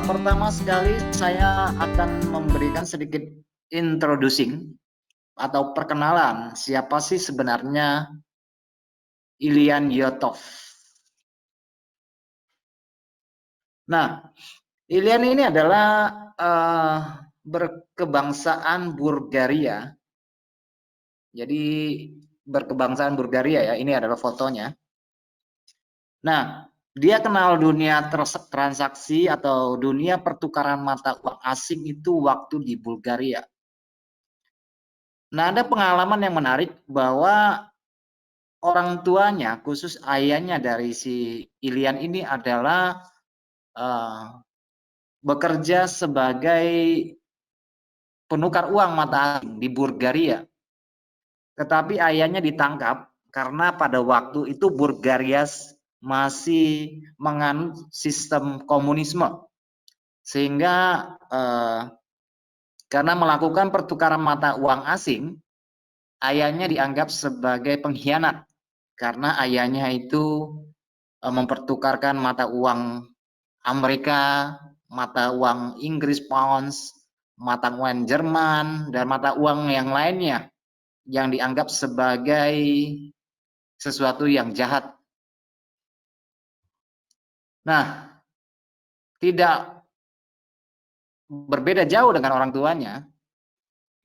Pertama sekali saya akan memberikan sedikit introducing atau perkenalan siapa sih sebenarnya Ilyan Yotov. Nah, Ilyan ini adalah berkebangsaan Bulgaria. Jadi berkebangsaan Bulgaria ya, ini adalah fotonya. Nah, dia kenal dunia transaksi atau dunia pertukaran mata uang asing itu waktu di Bulgaria. Nah, ada pengalaman yang menarik bahwa orang tuanya, khusus ayahnya dari si Ilyan ini adalah bekerja sebagai penukar uang mata asing di Bulgaria. Tetapi ayahnya ditangkap karena pada waktu itu Bulgaria masih menganut sistem komunisme. Sehingga karena melakukan pertukaran mata uang asing, ayahnya dianggap sebagai pengkhianat karena ayahnya itu mempertukarkan mata uang Amerika, mata uang Inggris pounds, mata uang Jerman, dan mata uang yang lainnya yang dianggap sebagai sesuatu yang jahat. Nah, tidak berbeda jauh dengan orang tuanya.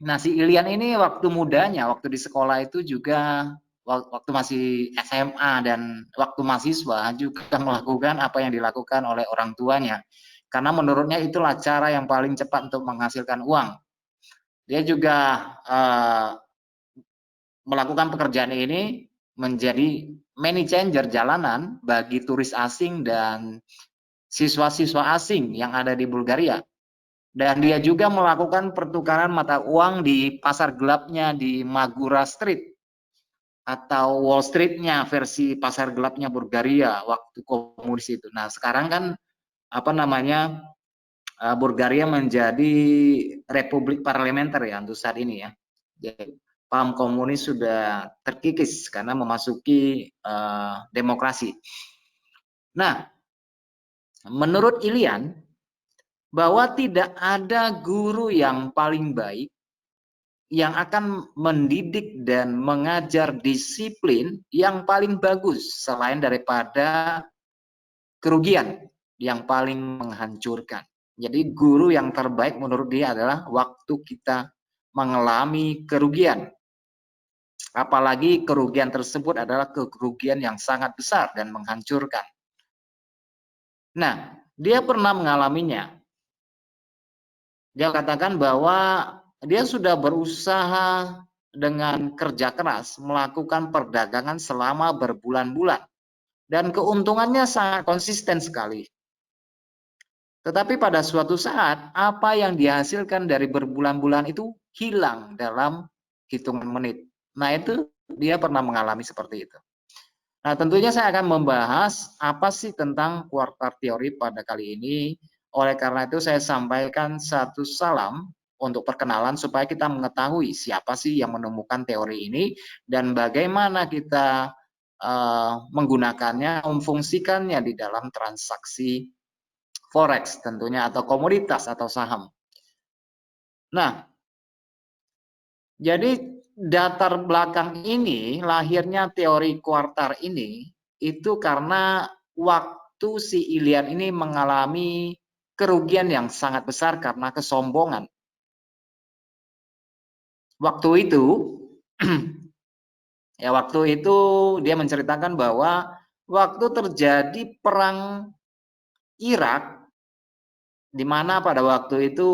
Nah, si Ilyan ini waktu mudanya, waktu di sekolah itu juga waktu masih SMA dan waktu mahasiswa juga melakukan apa yang dilakukan oleh orang tuanya. Karena menurutnya itulah cara yang paling cepat untuk menghasilkan uang. Dia juga melakukan pekerjaan ini menjadi money changer jalanan bagi turis asing dan siswa-siswa asing yang ada di Bulgaria. Dan dia juga melakukan pertukaran mata uang di pasar gelapnya di Magura Street atau Wall Street-nya versi pasar gelapnya Bulgaria waktu komunis itu. Nah, sekarang kan apa namanya Bulgaria menjadi republik parlementer ya untuk saat ini ya. Jadi paham komunis sudah terkikis karena memasuki demokrasi. Nah, menurut Ilyan bahwa tidak ada guru yang paling baik yang akan mendidik dan mengajar disiplin yang paling bagus selain daripada kerugian yang paling menghancurkan. Jadi guru yang terbaik menurut dia adalah waktu kita mengalami kerugian. Apalagi kerugian tersebut adalah kerugian yang sangat besar dan menghancurkan. Nah, dia pernah mengalaminya. Dia katakan bahwa dia sudah berusaha dengan kerja keras melakukan perdagangan selama berbulan-bulan dan keuntungannya sangat konsisten sekali. Tetapi pada suatu saat apa yang dihasilkan dari berbulan-bulan itu hilang dalam hitungan menit. Nah, itu dia pernah mengalami seperti itu. Nah, tentunya saya akan membahas apa sih tentang quarter theory pada kali ini. Oleh karena itu saya sampaikan satu salam untuk perkenalan supaya kita mengetahui siapa sih yang menemukan teori ini dan bagaimana kita menggunakannya, memfungsikannya di dalam transaksi forex tentunya atau komoditas atau saham. Nah, jadi datar belakang ini, lahirnya teori kuartar ini, itu karena waktu si Ilyan ini mengalami kerugian yang sangat besar karena kesombongan. Waktu itu, waktu itu dia menceritakan bahwa waktu terjadi perang Irak, di mana pada waktu itu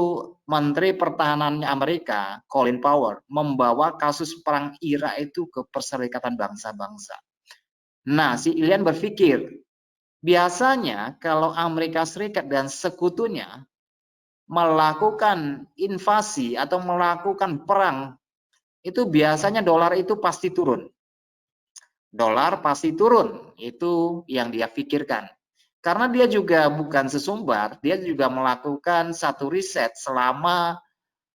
Menteri Pertahanannya Amerika, Colin Powell, membawa kasus perang Irak itu ke Perserikatan Bangsa-Bangsa. Nah, si Ilyan berpikir, biasanya kalau Amerika Serikat dan sekutunya melakukan invasi atau melakukan perang, itu biasanya dolar itu pasti turun. Dolar pasti turun, itu yang dia pikirkan. Karena dia juga bukan sesumbar, dia juga melakukan satu riset selama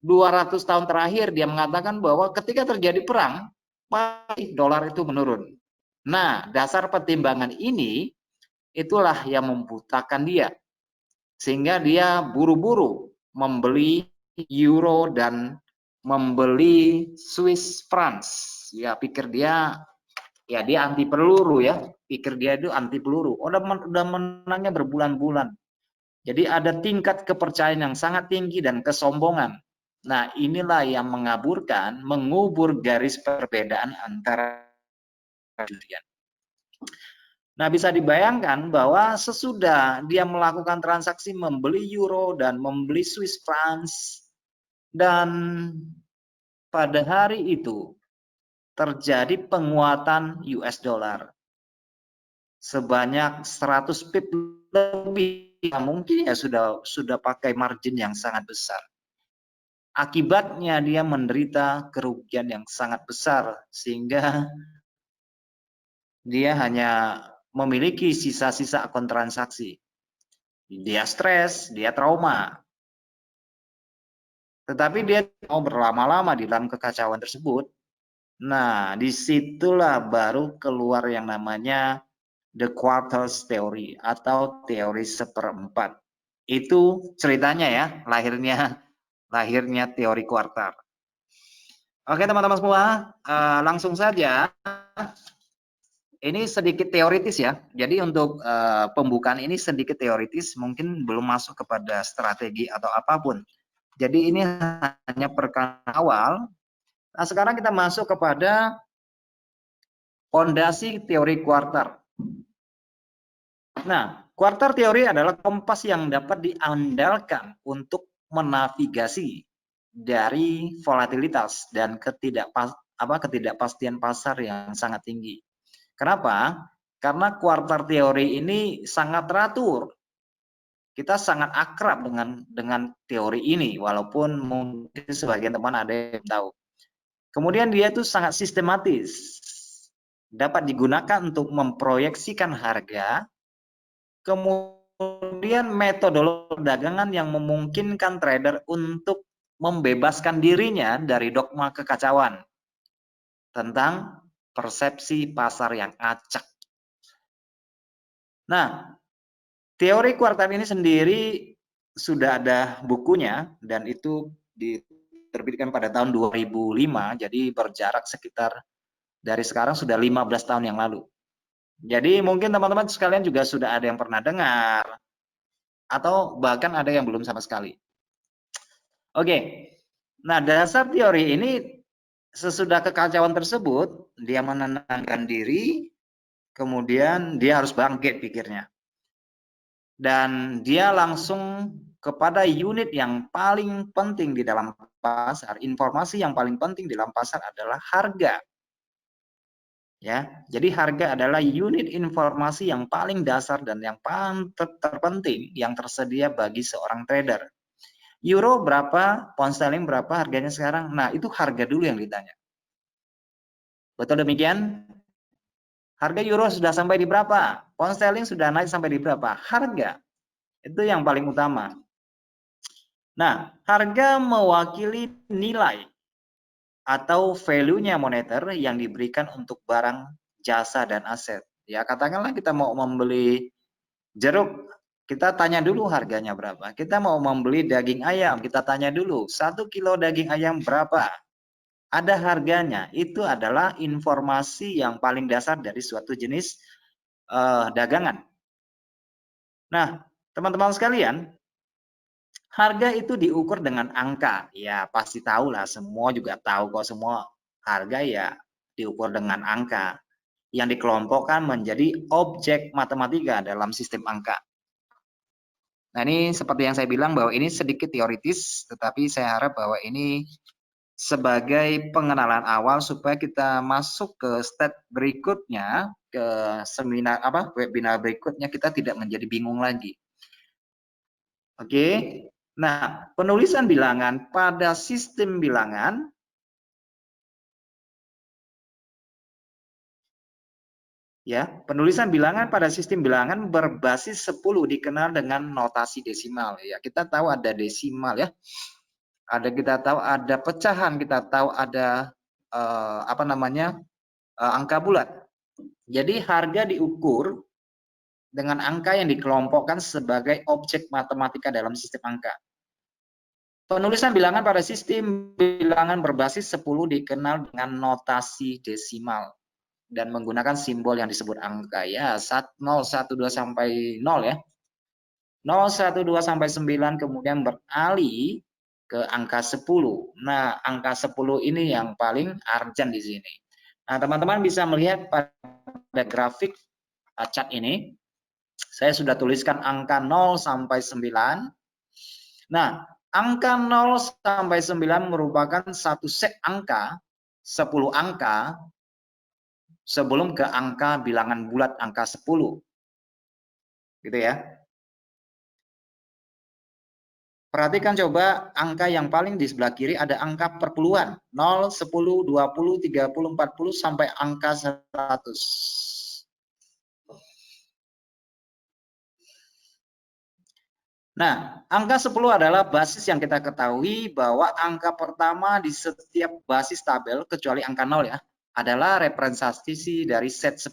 200 tahun terakhir. Dia mengatakan bahwa ketika terjadi perang, pasti dolar itu menurun. Nah, dasar pertimbangan ini itulah yang membutakan dia. sehingga dia buru-buru membeli euro dan membeli Swiss francs. Ya, pikir dia anti peluru ya, pikir dia itu anti peluru. Udah menangnya berbulan-bulan. Jadi ada tingkat kepercayaan yang sangat tinggi dan kesombongan. Nah, inilah yang mengubur garis perbedaan antara jurian. Nah, bisa dibayangkan bahwa sesudah dia melakukan transaksi membeli euro dan membeli Swiss francs, dan pada hari itu terjadi penguatan US dollar sebanyak 100 pip lebih, mungkin ya sudah pakai margin yang sangat besar. Akibatnya dia menderita kerugian yang sangat besar, sehingga dia hanya memiliki sisa-sisa akun transaksi. Dia stres, dia trauma. Tetapi dia mau berlama-lama di dalam kekacauan tersebut. Nah, disitulah baru keluar yang namanya The Quarters Theory atau teori seperempat. Itu ceritanya ya, lahirnya teori kuartal. Oke teman-teman semua, langsung saja. Ini sedikit teoritis ya. Jadi untuk pembukaan ini sedikit teoritis, mungkin belum masuk kepada strategi atau apapun. Jadi ini hanya perkenalan awal. Nah, sekarang kita masuk kepada fondasi teori kuartal. Nah, kuartal teori adalah kompas yang dapat diandalkan untuk menavigasi dari volatilitas dan ketidakpastian pasar yang sangat tinggi. Kenapa? Karena kuartal teori ini sangat teratur. Kita sangat akrab dengan teori ini, walaupun mungkin sebagian teman ada yang tahu. Kemudian dia itu sangat sistematis, dapat digunakan untuk memproyeksikan harga. Kemudian metodologi perdagangan yang memungkinkan trader untuk membebaskan dirinya dari dogma kekacauan tentang persepsi pasar yang acak. Nah, teori kuartal ini sendiri sudah ada bukunya dan itu diterbitkan pada tahun 2005, jadi berjarak sekitar dari sekarang sudah 15 tahun yang lalu. Jadi mungkin teman-teman sekalian juga sudah ada yang pernah dengar atau bahkan ada yang belum sama sekali. Oke, nah dasar teori ini sesudah kekacauan tersebut, dia menenangkan diri, kemudian dia harus bangkit pikirnya. Dan dia langsung kepada unit yang paling penting di dalam pasar, informasi yang paling penting di dalam pasar adalah harga. Ya, jadi harga adalah unit informasi yang paling dasar dan yang paling terpenting yang tersedia bagi seorang trader. Euro berapa, pound sterling berapa harganya sekarang? Nah, itu harga dulu yang ditanya. Betul demikian? Harga euro sudah sampai di berapa? Pound sterling sudah naik sampai di berapa? Harga. Itu yang paling utama. Nah, harga mewakili nilai atau value-nya moneter yang diberikan untuk barang, jasa, dan aset. Ya, katakanlah kita mau membeli jeruk, kita tanya dulu harganya berapa. Kita mau membeli daging ayam, kita tanya dulu 1 kilo daging ayam berapa. Ada harganya. Itu adalah informasi yang paling dasar dari suatu jenis dagangan. Nah, teman-teman sekalian, harga itu diukur dengan angka. Ya, pasti tahu lah, semua juga tahu kok, semua harga ya diukur dengan angka yang dikelompokkan menjadi objek matematika dalam sistem angka. Nah, ini seperti yang saya bilang bahwa ini sedikit teoritis, tetapi saya harap bahwa ini sebagai pengenalan awal supaya kita masuk ke step berikutnya, ke seminar webinar berikutnya, kita tidak menjadi bingung lagi. Oke. Nah, penulisan bilangan pada sistem bilangan ya, penulisan bilangan pada sistem bilangan berbasis 10 dikenal dengan notasi desimal ya. Kita tahu ada desimal ya. Kita tahu ada pecahan, kita tahu ada angka bulat. Jadi harga diukur dengan angka yang dikelompokkan sebagai objek matematika dalam sistem angka. Penulisan bilangan pada sistem bilangan berbasis 10 dikenal dengan notasi desimal dan menggunakan simbol yang disebut angka ya, 0, 1, 2 sampai 0 ya. 0, 1, 2 sampai 9 kemudian beralih ke angka 10. Nah, angka 10 ini yang paling urgent di sini. Nah, teman-teman bisa melihat pada grafik cat ini, saya sudah tuliskan angka 0 sampai 9. Nah, angka 0 sampai 9 merupakan satu set angka, 10 angka, sebelum ke angka bilangan bulat angka 10. Gitu ya. Perhatikan coba angka yang paling di sebelah kiri ada angka perpuluhan. 0, 10, 20, 30, 40 sampai angka 100. Nah, angka 10 adalah basis yang kita ketahui bahwa angka pertama di setiap basis tabel, kecuali angka 0 ya, adalah representasi dari set 10.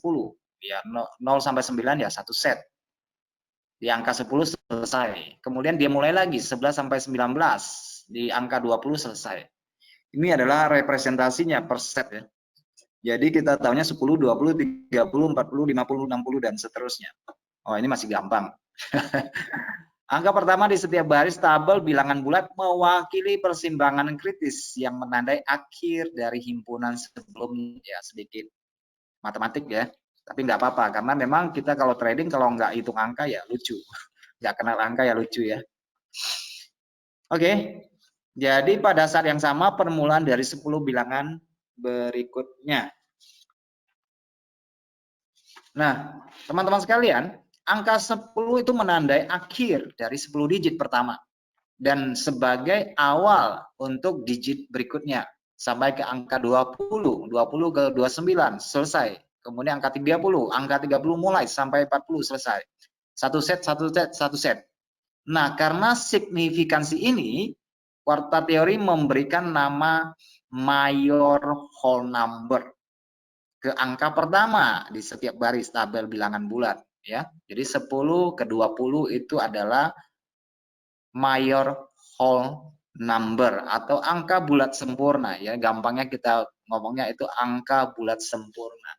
Ya, 0 sampai 9 ya satu set. Di angka 10 selesai. Kemudian dia mulai lagi 11 sampai 19. Di angka 20 selesai. Ini adalah representasinya per set ya. Jadi kita tahunya 10, 20, 30, 40, 50, 60 dan seterusnya. Oh, ini masih gampang. Angka pertama di setiap baris tabel bilangan bulat mewakili persimbangan kritis yang menandai akhir dari himpunan sebelumnya. Ya, sedikit matematik ya, tapi nggak apa-apa karena memang kita kalau trading kalau nggak hitung angka ya lucu, nggak kenal angka ya lucu ya. Oke, jadi pada saat yang sama permulaan dari 10 bilangan berikutnya. Nah, teman-teman sekalian, angka 10 itu menandai akhir dari 10 digit pertama dan sebagai awal untuk digit berikutnya sampai ke angka 20 ke 29 selesai. Kemudian angka 30 mulai sampai 40 selesai. Satu set. Nah, karena signifikansi ini, kuarta teori memberikan nama mayor whole number ke angka pertama di setiap baris tabel bilangan bulat ya. Jadi 10 ke 20 itu adalah mayor whole number atau angka bulat sempurna ya. Gampangnya kita ngomongnya itu angka bulat sempurna.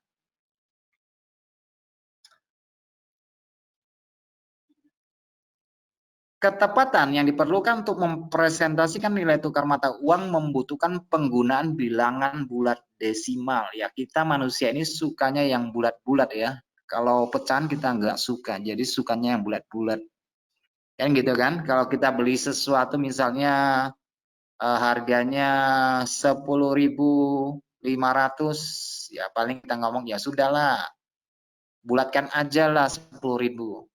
Ketepatan yang diperlukan untuk mempresentasikan nilai tukar mata uang membutuhkan penggunaan bilangan bulat desimal. Ya, kita manusia ini sukanya yang bulat-bulat ya. Kalau pecahan kita nggak suka, jadi sukanya yang bulat-bulat. Kan gitu kan? Kalau kita beli sesuatu misalnya harganya 10.500, ya paling kita ngomong ya sudahlah, bulatkan aja lah 10.000.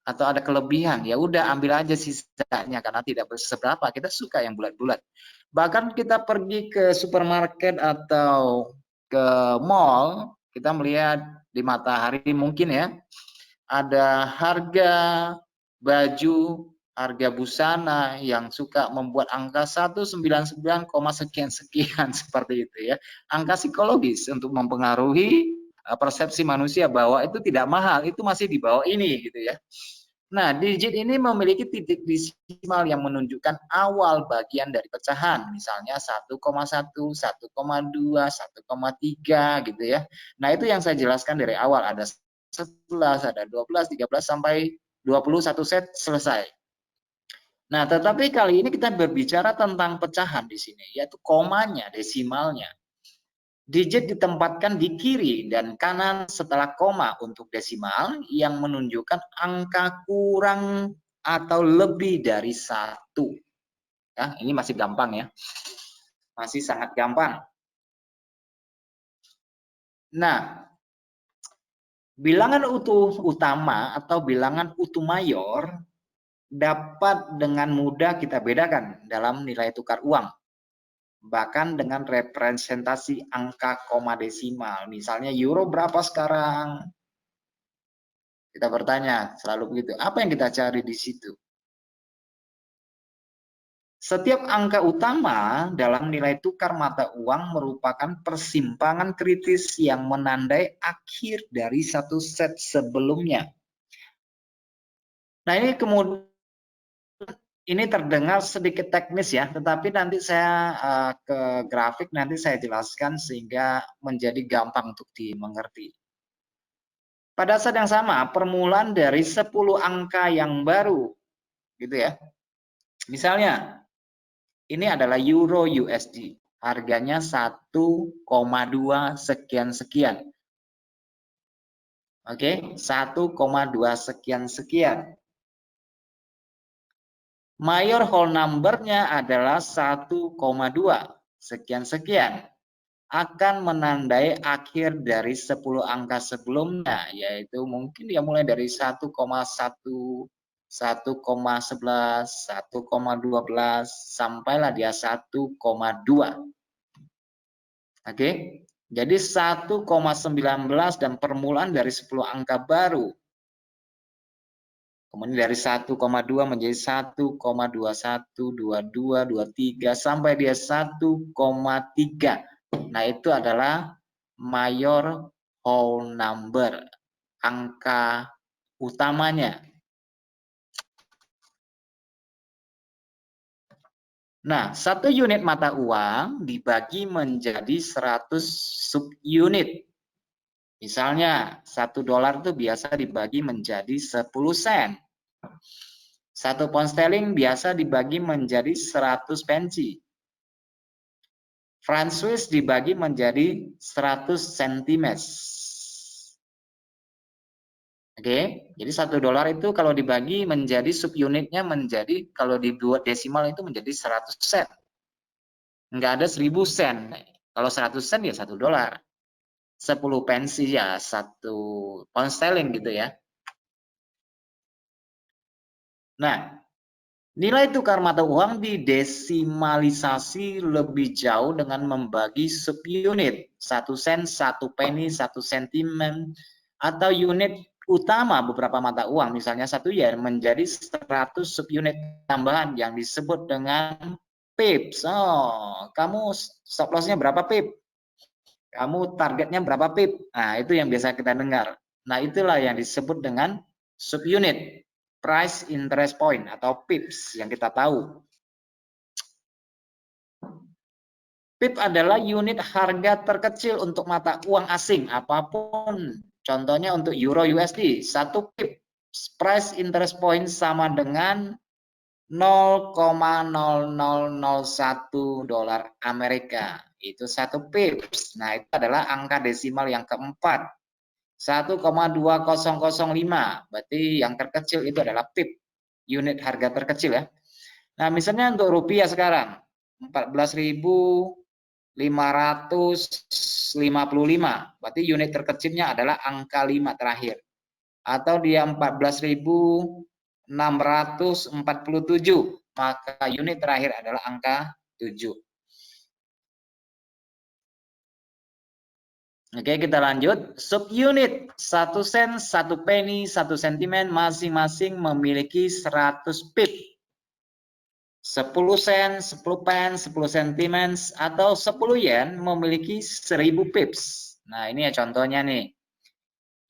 Atau ada kelebihan, ya udah ambil aja sisanya karena tidak seberapa, kita suka yang bulat-bulat. Bahkan kita pergi ke supermarket atau ke mall, kita melihat di matahari mungkin ya, ada harga baju, harga busana yang suka membuat angka 199, sekian seperti itu ya. Angka psikologis untuk mempengaruhi persepsi manusia bahwa itu tidak mahal, itu masih di bawah ini gitu ya. Nah, digit ini memiliki titik desimal yang menunjukkan awal bagian dari pecahan, misalnya 1,1, 1,2, 1,3 gitu ya. Nah, itu yang saya jelaskan dari awal, ada 11, ada 12, 13 sampai 21 set selesai. Nah, tetapi kali ini kita berbicara tentang pecahan di sini, yaitu komanya, desimalnya. Digit ditempatkan di kiri dan kanan setelah koma untuk desimal yang menunjukkan angka kurang atau lebih dari 1. Ya, ini masih gampang ya. Masih sangat gampang. Nah, bilangan utuh utama atau bilangan utuh mayor dapat dengan mudah kita bedakan dalam nilai tukar uang. Bahkan dengan representasi angka koma desimal. Misalnya euro berapa sekarang? Kita bertanya selalu begitu. Apa yang kita cari di situ? Setiap angka utama dalam nilai tukar mata uang merupakan persimpangan kritis yang menandai akhir dari satu set sebelumnya. Nah, ini kemudian ini terdengar sedikit teknis ya, tetapi nanti saya ke grafik nanti saya jelaskan sehingga menjadi gampang untuk dimengerti. Pada saat yang sama, permulaan dari 10 angka yang baru, gitu ya. Misalnya, ini adalah Euro USD, harganya 1,2 sekian-sekian. Oke, 1,2 sekian-sekian. Mayor whole number-nya adalah 1,2 sekian-sekian. Akan menandai akhir dari 10 angka sebelumnya, yaitu mungkin dia mulai dari 1,1, 1,11, 1,12, sampailah dia 1,2. Oke, jadi 1,19 dan permulaan dari 10 angka baru. Kemudian dari 1,2 menjadi 1,21, 22, 23 sampai dia 1,3. Nah, itu adalah mayor whole number, angka utamanya. Nah, satu unit mata uang dibagi menjadi 100 subunit. Misalnya, $1 itu biasa dibagi menjadi 10 sen. 1 pound sterling biasa dibagi menjadi 100 pensi. Franc Swiss dibagi menjadi 100 centimes. Oke, jadi $1 itu kalau dibagi menjadi subunitnya menjadi, kalau dibuat desimal itu menjadi 100 sen. Enggak ada 1000 sen. Kalau 100 sen ya $1. 10 pensi ya 1 pound sterling gitu ya. Nah, nilai tukar mata uang didesimalisasi lebih jauh dengan membagi subunit. 1 sen, 1 penny, 1 sentimen, atau unit utama beberapa mata uang, misalnya 1 yen menjadi 100 subunit tambahan yang disebut dengan pips. Oh, kamu stop loss-nya berapa pip? Kamu targetnya berapa pip? Nah, itu yang biasa kita dengar. Nah, itulah yang disebut dengan subunit, price interest point atau pips yang kita tahu. PIP adalah unit harga terkecil untuk mata uang asing apapun. Contohnya untuk Euro USD, 1 PIP price interest point sama dengan 0,0001 dolar Amerika. Itu 1 PIPS. Nah, itu adalah angka desimal yang keempat. 1,2005. Berarti yang terkecil itu adalah PIP, unit harga terkecil ya. Nah, misalnya untuk rupiah sekarang 14.555, berarti unit terkecilnya adalah angka 5 terakhir. Atau dia 14.647, maka unit terakhir adalah angka 7. Oke, kita lanjut. Subunit 1 sen, 1 penny, 1 sentimen masing-masing memiliki 100 pip. 10 sen, 10 pen, 10 sentimen, atau 10 yen memiliki 1000 pips. Nah, ini ya contohnya nih.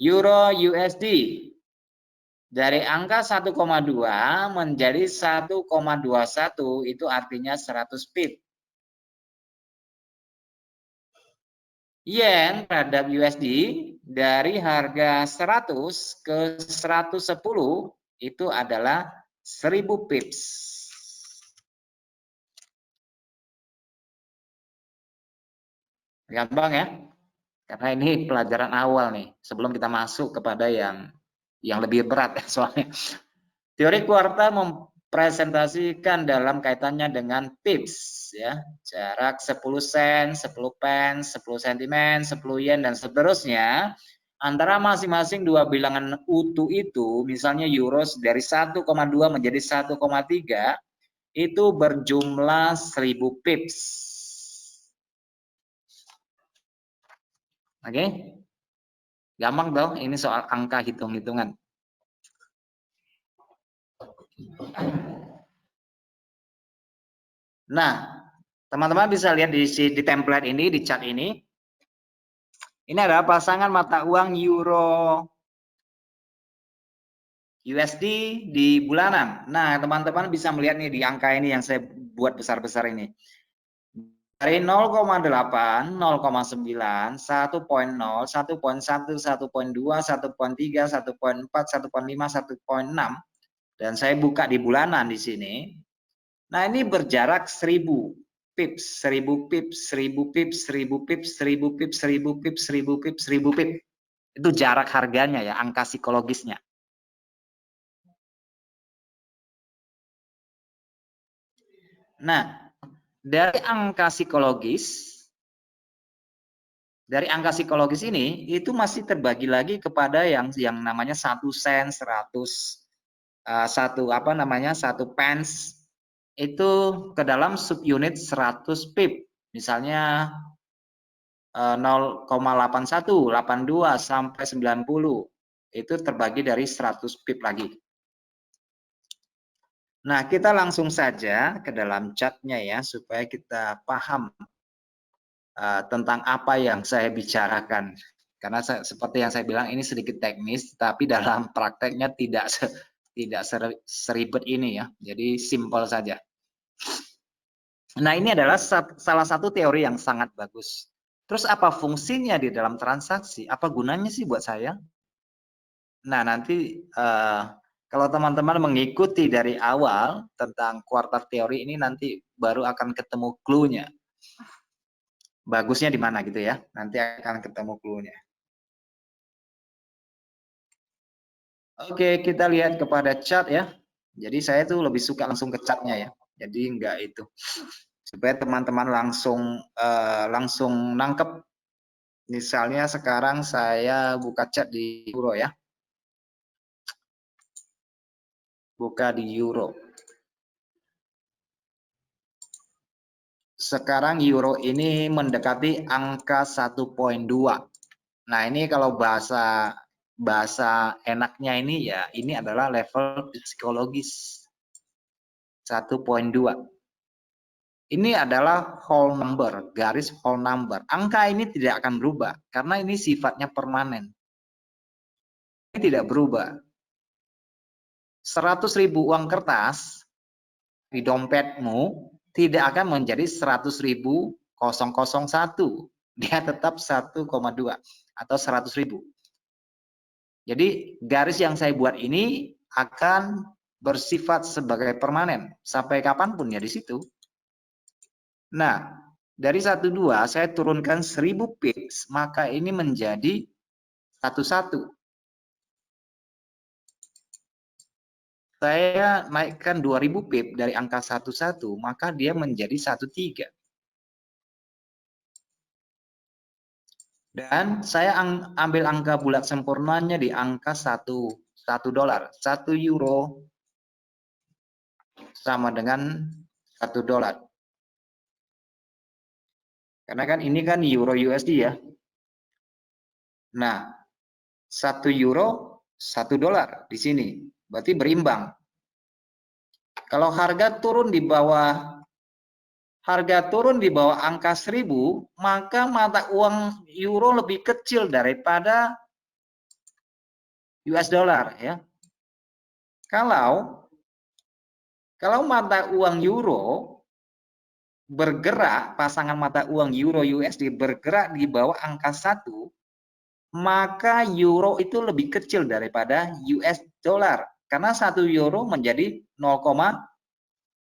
Euro USD. Dari angka 1,2 menjadi 1,21, itu artinya 100 pip. Yen terhadap USD dari harga 100 ke 110 itu adalah 1000 pips. Gampang ya? Karena ini pelajaran awal nih, sebelum kita masuk kepada yang lebih berat soalnya. Teori kuartal mempresentasikan dalam kaitannya dengan pips ya, jarak 10 sen, 10 pen, 10 sentimen, 10 yen dan seterusnya antara masing-masing dua bilangan utuh itu, misalnya euro dari 1,2 menjadi 1,3 itu berjumlah 1000 pips. Oke? Gampang dong, ini soal angka hitung-hitungan. Nah, teman-teman bisa lihat di template ini, di chart ini. Ini adalah pasangan mata uang euro USD di bulanan. Nah, teman-teman bisa melihat nih di angka ini yang saya buat besar-besar ini. Dari 0,8, 0,9, 1,0, 1,1, 1,2, 1,3, 1,4, 1,5, 1,6. Dan saya buka di bulanan di sini. Nah, ini berjarak 1000 pips, 1000 pips, 1000 pips, 1000 pips, 1000 pips, 1000 pips, 1000 pips, 1000 pips. Itu jarak harganya ya, angka psikologisnya. Nah, dari angka psikologis ini itu masih terbagi lagi kepada yang namanya 1 sen, 100 1 pence itu ke dalam subunit 100 pip. Misalnya 0,81, 82 sampai 90 itu terbagi dari 100 pip lagi. Nah, kita langsung saja ke dalam chartnya ya supaya kita paham tentang apa yang saya bicarakan. Karena seperti yang saya bilang ini sedikit teknis, tapi dalam prakteknya tidak seribet ini ya. Jadi simpel saja. Nah, ini adalah salah satu teori yang sangat bagus. Terus apa fungsinya di dalam transaksi? Apa gunanya sih buat saya? Nah, nanti kalau teman-teman mengikuti dari awal tentang quarter teori ini nanti baru akan ketemu clue-nya. Bagusnya di mana gitu ya. Nanti akan ketemu clue-nya. Oke, kita lihat kepada chart ya. Jadi saya tuh lebih suka langsung ke chartnya ya. Jadi enggak itu. Supaya teman-teman langsung nangkep. Misalnya sekarang saya buka chart di euro ya. Buka di euro. Sekarang euro ini mendekati angka 1,2. Nah, ini kalau bahasa enaknya ini ya, ini adalah level psikologis 1,2. Ini adalah whole number, garis whole number. Angka ini tidak akan berubah karena ini sifatnya permanen. Ini tidak berubah. 100.000 uang kertas di dompetmu tidak akan menjadi 100.001. Dia tetap 1,2 atau 100.000. Jadi garis yang saya buat ini akan bersifat sebagai permanen sampai kapanpun ya di situ. Nah, dari 12 saya turunkan 1000 pips, maka ini menjadi 11. Saya naikkan 2000 pip dari angka 11, maka dia menjadi 13. Dan saya ambil angka bulat sempurnanya di angka 1 dolar. 1 euro sama dengan 1 dolar. Karena kan ini kan euro USD ya. Nah, 1 euro 1 dolar di sini. Berarti berimbang. Kalau harga turun di bawah angka 1000, maka mata uang euro lebih kecil daripada US dollar ya. Kalau mata uang euro bergerak, pasangan mata uang euro USD bergerak di bawah angka 1, maka euro itu lebih kecil daripada US dollar. Karena 1 euro menjadi 0,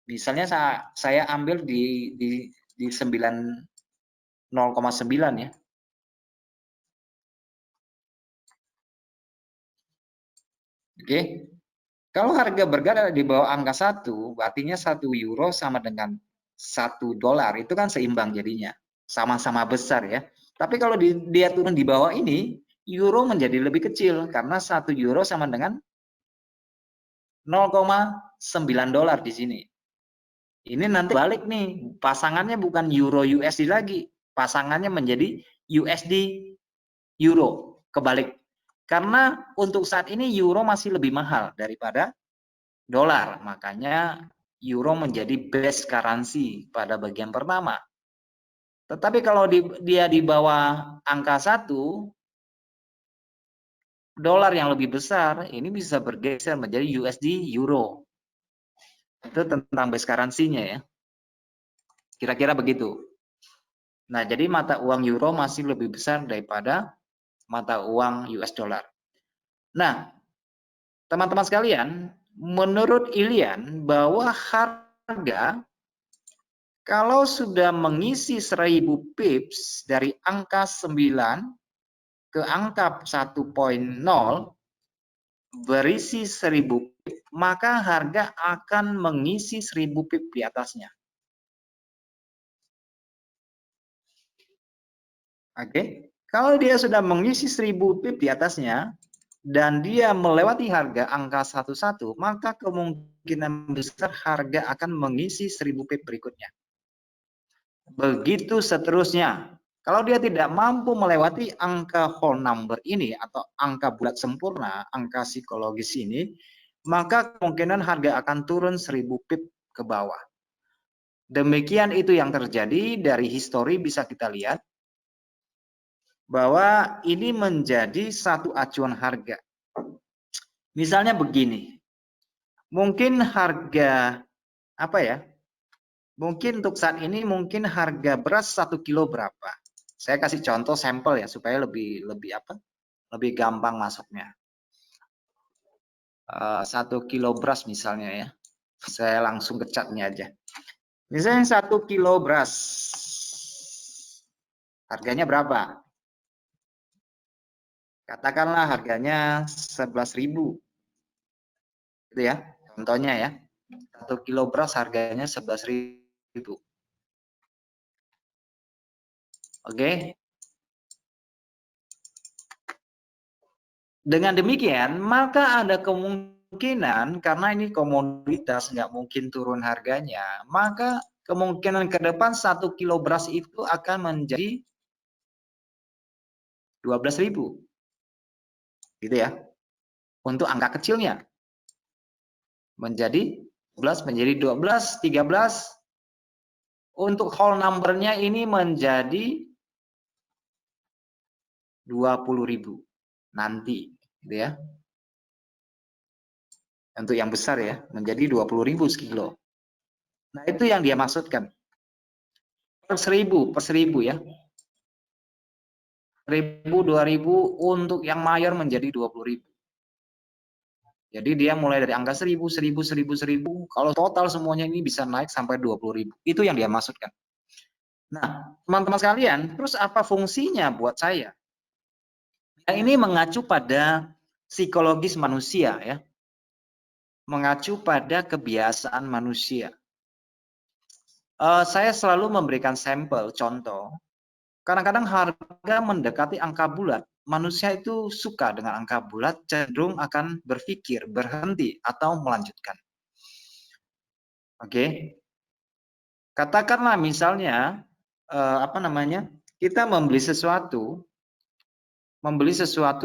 misalnya saya ambil di 0,9 ya. Oke. Kalau harga bergerak di bawah angka 1, artinya 1 euro sama dengan 1 dolar, itu kan seimbang jadinya. Sama-sama besar ya. Tapi kalau dia turun di bawah ini, euro menjadi lebih kecil karena 1 euro sama dengan 0,9 dolar di sini. Ini nanti balik nih, pasangannya bukan euro USD lagi, pasangannya menjadi USD euro, kebalik. Karena untuk saat ini euro masih lebih mahal daripada dolar, makanya euro menjadi best currency pada bagian pertama. Tetapi kalau dia di bawah angka 1, dolar yang lebih besar ini bisa bergeser menjadi USD euro. Itu tentang base currency-nya ya. Kira-kira begitu. Nah, jadi mata uang euro masih lebih besar daripada mata uang US dollar. Nah, teman-teman sekalian, menurut Ilian bahwa harga kalau sudah mengisi 1000 pips dari angka 9 ke angka 1.0 berisi 1000 pip, maka harga akan mengisi 1000 pip di atasnya. Oke, kalau dia sudah mengisi 1000 pip di atasnya dan dia melewati harga angka 11, maka kemungkinan besar harga akan mengisi 1000 pip berikutnya. Begitu seterusnya. Kalau dia tidak mampu melewati angka whole number ini atau angka bulat sempurna, angka psikologis ini, maka kemungkinan harga akan turun 1000 pip ke bawah. Demikian itu yang terjadi. Dari histori bisa kita lihat bahwa ini menjadi satu acuan harga. Misalnya begini, mungkin harga apa ya? Mungkin untuk saat ini mungkin harga beras 1 kilo berapa? Saya kasih contoh sampel ya supaya lebih gampang masuknya. 1 kilo beras misalnya ya. Saya langsung ke catnya aja. Misalnya 1 kilo beras. Harganya berapa? Katakanlah harganya 11.000. Gitu ya. Contohnya ya. 1 kilo beras harganya 11.000. Oke. Dengan demikian, maka ada kemungkinan karena ini komoditas nggak mungkin turun harganya, maka kemungkinan ke depan 1 kilo beras itu akan menjadi 12.000. Gitu ya. Untuk angka kecilnya. Menjadi 11, menjadi 12, 13. Untuk whole number-nya ini menjadi 20.000 nanti, gitu ya. Untuk yang besar ya, menjadi 20.000 sekilo. Nah, itu yang dia maksudkan. Per 1000 ya. 1.000, 2.000 untuk yang mayor menjadi 20.000. Jadi dia mulai dari angka 1.000, 1.000, 1.000, 1.000. Kalau total semuanya ini bisa naik sampai 20.000. Itu yang dia maksudkan. Nah, teman-teman sekalian, terus apa fungsinya buat saya? Nah, ini mengacu pada psikologis manusia ya. Mengacu pada kebiasaan manusia. Saya selalu memberikan sampel contoh. Kadang-kadang harga mendekati angka bulat. Manusia itu suka dengan angka bulat, cenderung akan berpikir, berhenti, atau melanjutkan. Oke. Katakanlah misalnya, kita membeli sesuatu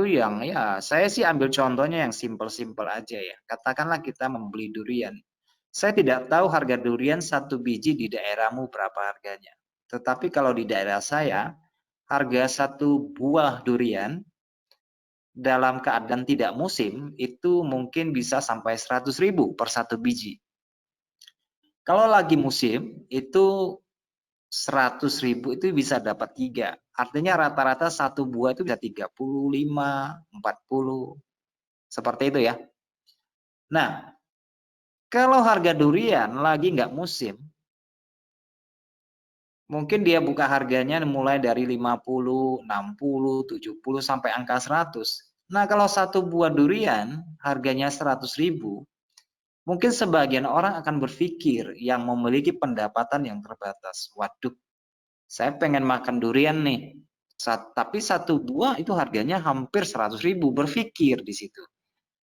yang ya saya sih ambil contohnya yang simpel-simpel aja ya. Katakanlah kita membeli durian. Saya tidak tahu harga durian 1 biji di daerahmu berapa harganya. Tetapi kalau di daerah saya, harga 1 buah durian dalam keadaan tidak musim itu mungkin bisa sampai 100.000 per 1 biji. Kalau lagi musim itu 100.000 itu bisa dapat 3. Artinya rata-rata 1 buah itu bisa 35, 40. Seperti itu ya. Nah, kalau harga durian lagi nggak musim, mungkin dia buka harganya mulai dari 50, 60, 70 sampai angka 100. Nah, kalau 1 buah durian harganya 100.000, mungkin sebagian orang akan berpikir yang memiliki pendapatan yang terbatas. Waduh, saya pengen makan durian nih. Tapi 1 buah itu harganya hampir 100.000, berpikir di situ.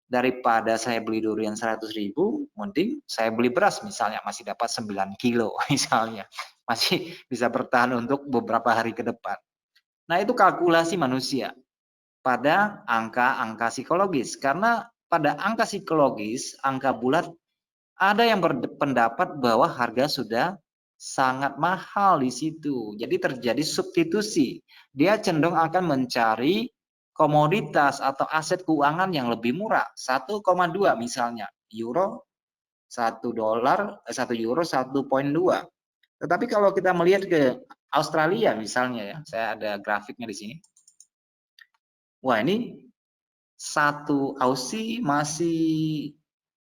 Daripada saya beli durian 100.000, mending saya beli beras misalnya masih dapat 9 kilo misalnya. Masih bisa bertahan untuk beberapa hari ke depan. Nah, itu kalkulasi manusia pada angka-angka psikologis. Karena pada angka psikologis, angka bulat, ada yang berpendapat bahwa harga sudah sangat mahal di situ. Jadi terjadi substitusi. Dia cenderung akan mencari komoditas atau aset keuangan yang lebih murah, 1,2 misalnya, euro, 1 dolar, 1 euro 1,2. Tetapi kalau kita melihat ke Australia misalnya ya, saya ada grafiknya di sini. Wah, ini 1 Aussie masih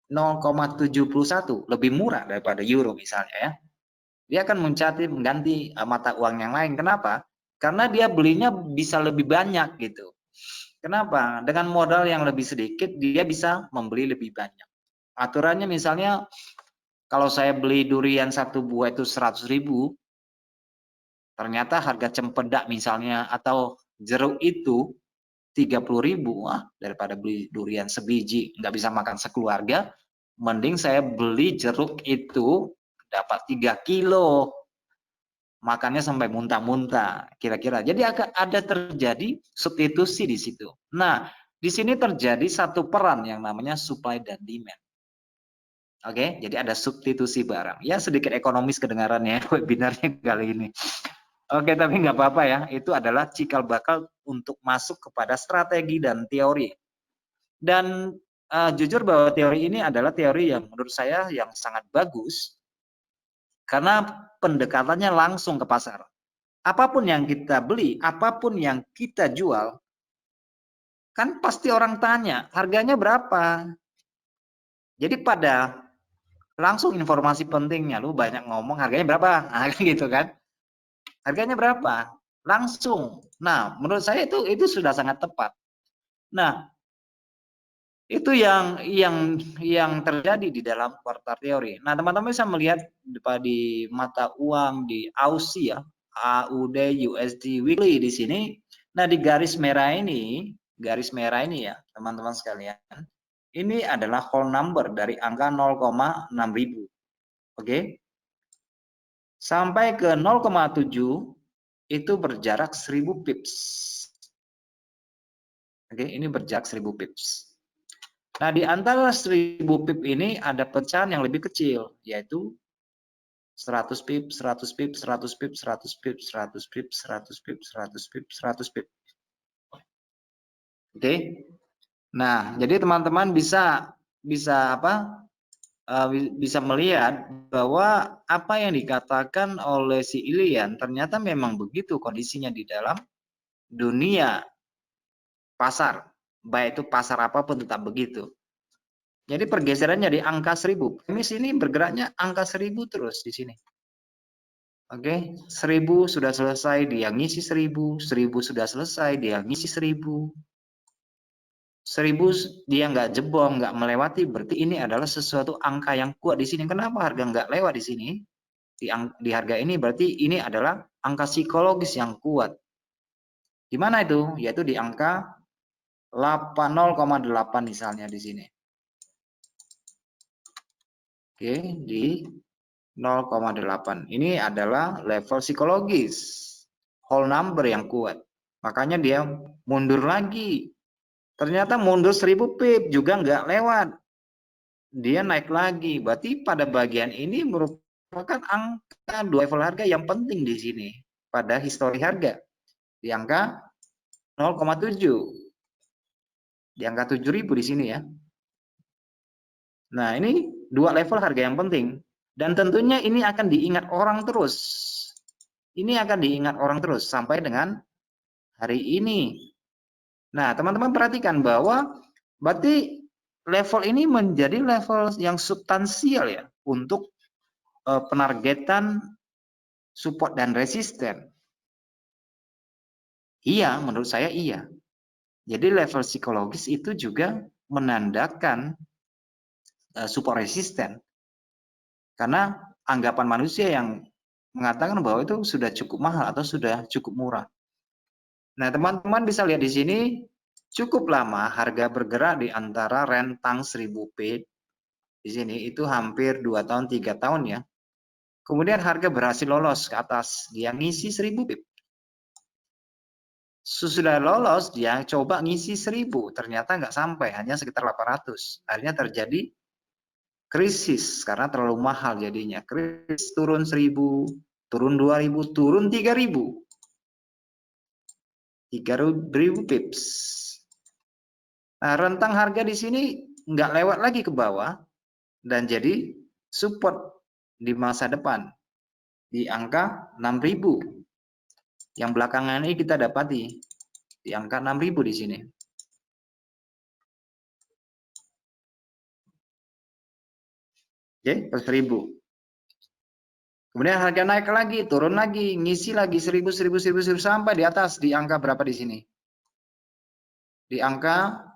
0,71, lebih murah daripada euro misalnya ya. Dia akan mengganti mata uang yang lain. Kenapa? Karena dia belinya bisa lebih banyak gitu. Kenapa? Dengan modal yang lebih sedikit dia bisa membeli lebih banyak. Aturannya misalnya kalau saya beli durian 1 buah itu 100.000, ternyata harga cempedak misalnya atau jeruk itu 30.000, wah daripada beli durian sebiji nggak bisa makan sekeluarga, mending saya beli jeruk itu dapat 3 kilo, makannya sampai muntah-muntah kira-kira. Jadi akan ada terjadi substitusi di situ. Nah, di sini terjadi satu peran yang namanya supply dan demand. Oke, jadi ada substitusi barang. Ya sedikit ekonomis kedengarannya webinarnya kali ini. Oke, tapi nggak apa-apa ya. Itu adalah cikal bakal untuk masuk kepada strategi dan teori. Dan jujur bahwa teori ini adalah teori yang menurut saya yang sangat bagus karena pendekatannya langsung ke pasar. Apapun yang kita beli, apapun yang kita jual, kan pasti orang tanya harganya berapa. Jadi pada langsung informasi pentingnya, lu banyak ngomong harganya berapa, nah, gitu kan? Harganya berapa? Langsung. Nah, menurut saya itu sudah sangat tepat. Nah, itu yang terjadi di dalam kuartal teori. Nah, teman-teman bisa melihat di mata uang di Aussie ya, AUD, USD weekly di sini. Nah, di garis merah ini ya, teman-teman sekalian. Ini adalah whole number dari angka 0,6 ribu. Oke. Sampai ke 0,7 itu berjarak 1000 pips. Oke, ini berjarak 1000 pips. Nah, di antara 1000 pip ini ada pecahan yang lebih kecil, yaitu 100 pip, 100 pip, 100 pip, 100 pip, 100 pip, 100 pip, 100 pip, 100 pip. Oke. Nah, jadi teman-teman bisa melihat bahwa apa yang dikatakan oleh si Ilian ternyata memang begitu kondisinya di dalam dunia pasar. Baik itu pasar apapun tetap begitu. Jadi pergeserannya di angka 1000. Premis ini bergeraknya angka 1000 terus di sini. Oke, 1000 sudah selesai dia ngisi 1000, 1000 sudah selesai dia ngisi 1000. 1000 dia nggak jebol, nggak melewati, berarti ini adalah sesuatu angka yang kuat di sini. Kenapa harga nggak lewat di sini? Di harga ini berarti ini adalah angka psikologis yang kuat. Di mana itu? Yaitu di angka 0,8 misalnya di sini. Oke, di 0,8. Ini adalah level psikologis, whole number yang kuat. Makanya dia mundur lagi. Ternyata mundur 1000 pip juga nggak lewat. Dia naik lagi. Berarti pada bagian ini merupakan angka dua level harga yang penting di sini pada histori harga. Di angka 0,7. Di angka 7.000 di sini ya. Nah, ini dua level harga yang penting. Dan tentunya ini akan diingat orang terus. Ini akan diingat orang terus sampai dengan hari ini. Nah, teman-teman perhatikan bahwa berarti level ini menjadi level yang substansial ya untuk penargetan support dan resisten. Iya, menurut saya iya. Jadi level psikologis itu juga menandakan support resisten. Karena anggapan manusia yang mengatakan bahwa itu sudah cukup mahal atau sudah cukup murah. Nah, teman-teman bisa lihat di sini cukup lama harga bergerak di antara rentang 1000 pip di sini itu hampir 2 tahun 3 tahun ya. Kemudian harga berhasil lolos ke atas, dia ngisi 1000 pip. Sesudah lolos dia coba ngisi 1000, ternyata nggak sampai, hanya sekitar 800. Akhirnya terjadi krisis karena terlalu mahal jadinya. Krisis turun 1000, turun 2000, turun 3000. 3000 pips. Nah, rentang harga di sini nggak lewat lagi ke bawah dan jadi support di masa depan di angka 6.000. Yang belakangan ini kita dapati di angka 6.000 di sini. Oke, per 1.000. Kemudian harga naik lagi, turun lagi, ngisi lagi 1.000, 1.000, 1.000, 1.000 sampai di atas di angka berapa di sini? Di angka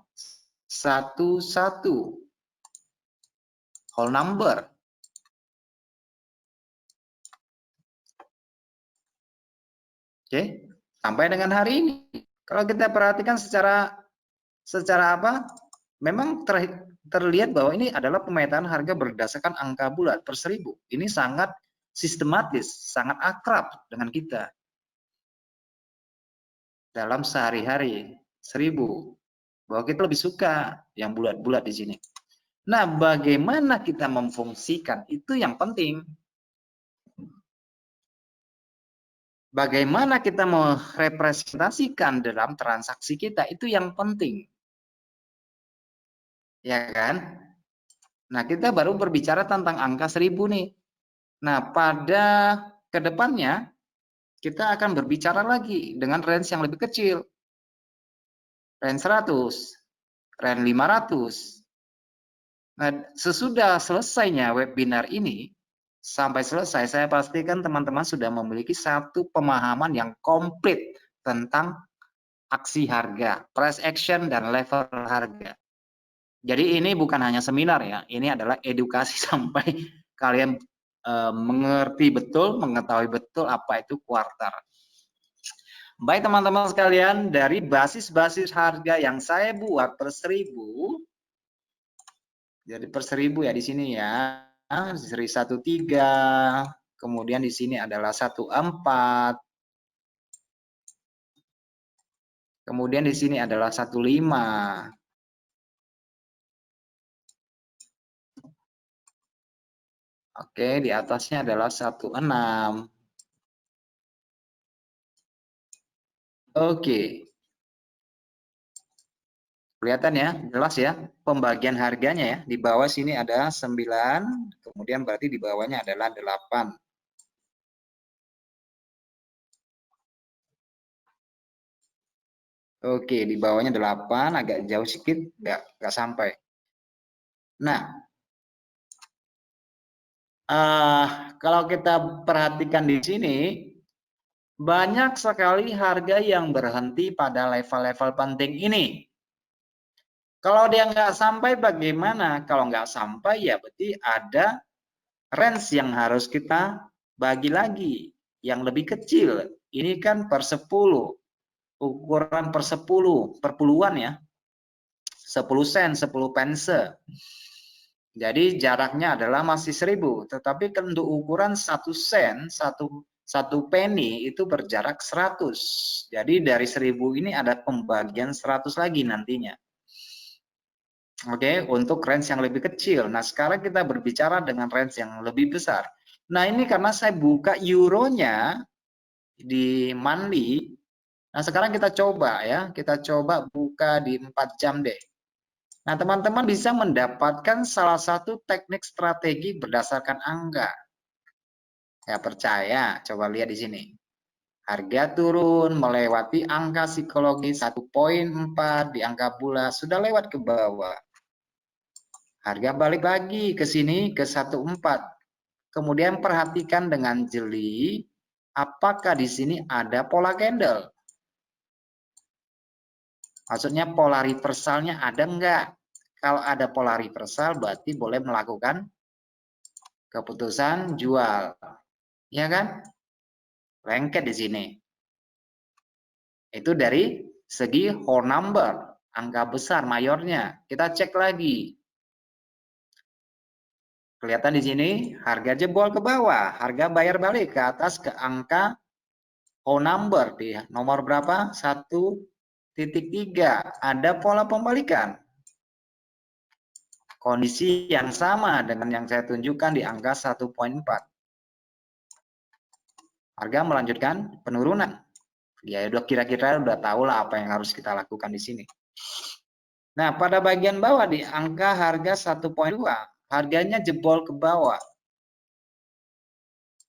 11 whole number. Oke, sampai dengan hari ini. Kalau kita perhatikan secara apa? Memang terlihat bahwa ini adalah pemetaan harga berdasarkan angka bulat per 1.000. Ini sangat sistematis, sangat akrab dengan kita dalam sehari-hari. 1.000. Bahwa kita lebih suka yang bulat-bulat di sini. Nah, bagaimana kita memfungsikan itu yang penting. Bagaimana kita merepresentasikan dalam transaksi kita itu yang penting. Ya kan? Nah, kita baru berbicara tentang angka 1.000 nih. Nah, pada kedepannya kita akan berbicara lagi dengan range yang lebih kecil. Range 100, range 500. Nah, sesudah selesainya webinar ini, sampai selesai, saya pastikan teman-teman sudah memiliki satu pemahaman yang komplit tentang aksi harga, price action, dan level harga. Jadi ini bukan hanya seminar ya, ini adalah edukasi sampai kalian mengerti betul, mengetahui betul apa itu kuartal. Baik teman-teman sekalian, dari basis-basis harga yang saya buat per 1.000, jadi per 1.000 ya di sini ya, seri 13, kemudian di sini adalah 14, kemudian di sini adalah 15. Oke, di atasnya adalah 16. Oke. Kelihatan ya, jelas ya pembagian harganya ya. Di bawah sini ada 9, kemudian berarti di bawahnya adalah 8. Oke, di bawahnya 8, agak jauh sedikit, nggak sampai. Nah, kalau kita perhatikan di sini, banyak sekali harga yang berhenti pada level-level penting ini. Kalau dia nggak sampai bagaimana? Kalau nggak sampai ya berarti ada range yang harus kita bagi lagi, yang lebih kecil. Ini kan per 10, ukuran per 10, per puluhan ya. 10 sen, 10 pense. Jadi jaraknya adalah masih 1.000, tetapi untuk ukuran 1 sen, 1 penny itu berjarak 100. Jadi dari 1.000 ini ada pembagian 100 lagi nantinya. Oke, untuk range yang lebih kecil. Nah, sekarang kita berbicara dengan range yang lebih besar. Nah, ini karena saya buka euronya di monthly. Nah, sekarang kita coba ya, kita coba buka di 4 jam deh. Nah, teman-teman bisa mendapatkan salah satu teknik strategi berdasarkan angka. Ya percaya, coba lihat di sini. Harga turun melewati angka psikologi 1,4 di angka bulan, sudah lewat ke bawah. Harga balik lagi ke sini ke 1,4. Kemudian perhatikan dengan jeli, apakah di sini ada pola candle? Maksudnya pola reversalnya ada enggak? Kalau ada pola reversal berarti boleh melakukan keputusan jual. Ya kan? Lengket di sini. Itu dari segi whole number, angka besar mayornya. Kita cek lagi. Kelihatan di sini harga jebol ke bawah, harga bayar balik ke atas ke angka whole number di nomor berapa? 1,3. Ada pola pembalikan. Kondisi yang sama dengan yang saya tunjukkan di angka 1,4. Harga melanjutkan penurunan. Ya udah kira-kira udah tahu lah apa yang harus kita lakukan di sini. Nah, pada bagian bawah di angka harga 1.2, harganya jebol ke bawah.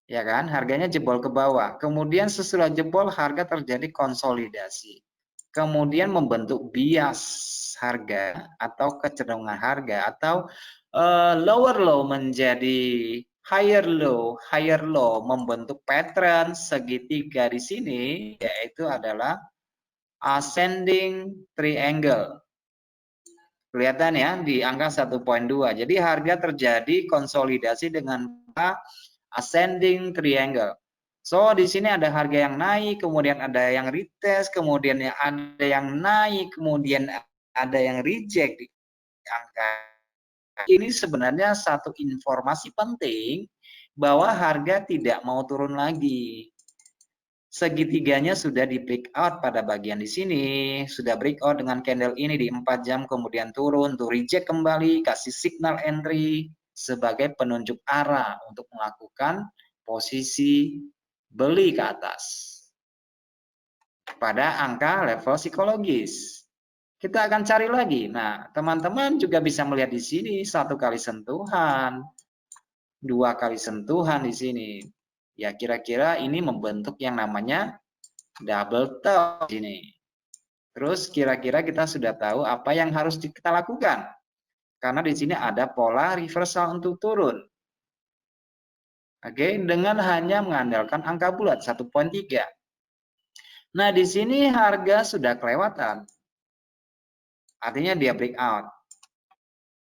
Ya kan? Harganya jebol ke bawah. Kemudian sesudah jebol harga terjadi konsolidasi. Kemudian membentuk bias harga atau kecenderungan harga atau lower low menjadi higher low membentuk pattern segitiga di sini, yaitu adalah ascending triangle. Kelihatan ya di angka 1.2. Jadi harga terjadi konsolidasi dengan ascending triangle. So di sini ada harga yang naik, kemudian ada yang retest, kemudian ada yang naik, kemudian ada yang reject di angka. Ini sebenarnya satu informasi penting bahwa harga tidak mau turun lagi. Segitiganya sudah di breakout pada bagian di sini, sudah breakout dengan candle ini di 4 jam, kemudian turun, tuh reject kembali, kasih signal entry sebagai penunjuk arah untuk melakukan posisi beli ke atas pada angka level psikologis. Kita akan cari lagi. Nah, teman-teman juga bisa melihat di sini 1 kali sentuhan, 2 kali sentuhan di sini. Ya, kira-kira ini membentuk yang namanya double top ini. Terus kira-kira kita sudah tahu apa yang harus kita lakukan. Karena di sini ada pola reversal untuk turun. Oke, dengan hanya mengandalkan angka bulat 1.3. Nah, di sini harga sudah kelewatan. Artinya dia breakout.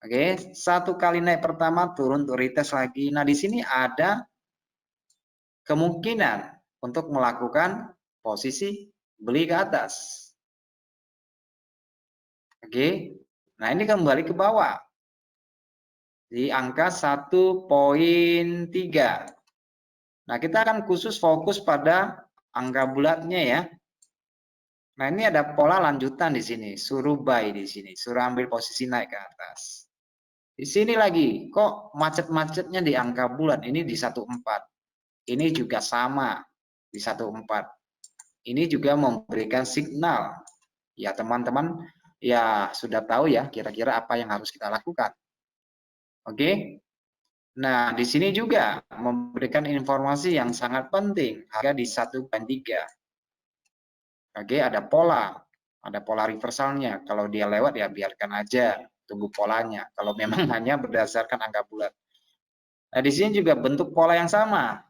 Oke, 1 kali naik pertama turun untuk retest lagi. Nah, di sini ada kemungkinan untuk melakukan posisi beli ke atas. Oke. Nah, ini kembali ke bawah. Di angka 1.3. Nah, kita akan khusus fokus pada angka bulatnya ya. Nah, ini ada pola lanjutan di sini, suruh buy di sini, suruh ambil posisi naik ke atas. Di sini lagi, kok macet-macetnya di angka bulat, ini di 14. Ini juga sama di 14. Ini juga memberikan signal. Ya, teman-teman ya sudah tahu ya kira-kira apa yang harus kita lakukan. Oke. Nah, di sini juga memberikan informasi yang sangat penting, harga di 1.3. Oke, ada pola reversalnya. Kalau dia lewat ya biarkan aja, tunggu polanya. Kalau memang hanya berdasarkan angka bulat. Nah, di sini juga bentuk pola yang sama.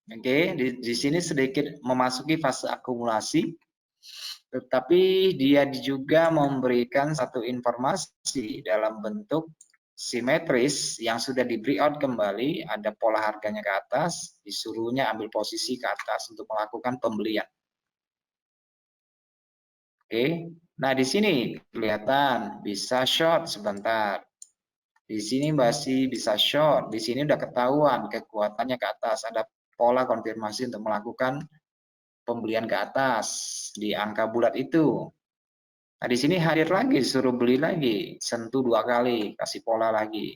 Oke, di sini sedikit memasuki fase akumulasi, tetapi dia juga memberikan satu informasi dalam bentuk simetris yang sudah di breakout kembali, ada pola harganya ke atas, disuruhnya ambil posisi ke atas untuk melakukan pembelian. Oke, nah di sini kelihatan bisa short sebentar. Di sini masih bisa short, di sini udah ketahuan kekuatannya ke atas, ada pola konfirmasi untuk melakukan pembelian ke atas di angka bulat itu. Nah, di sini hadir lagi, disuruh beli lagi, sentuh 2 kali, kasih pola lagi.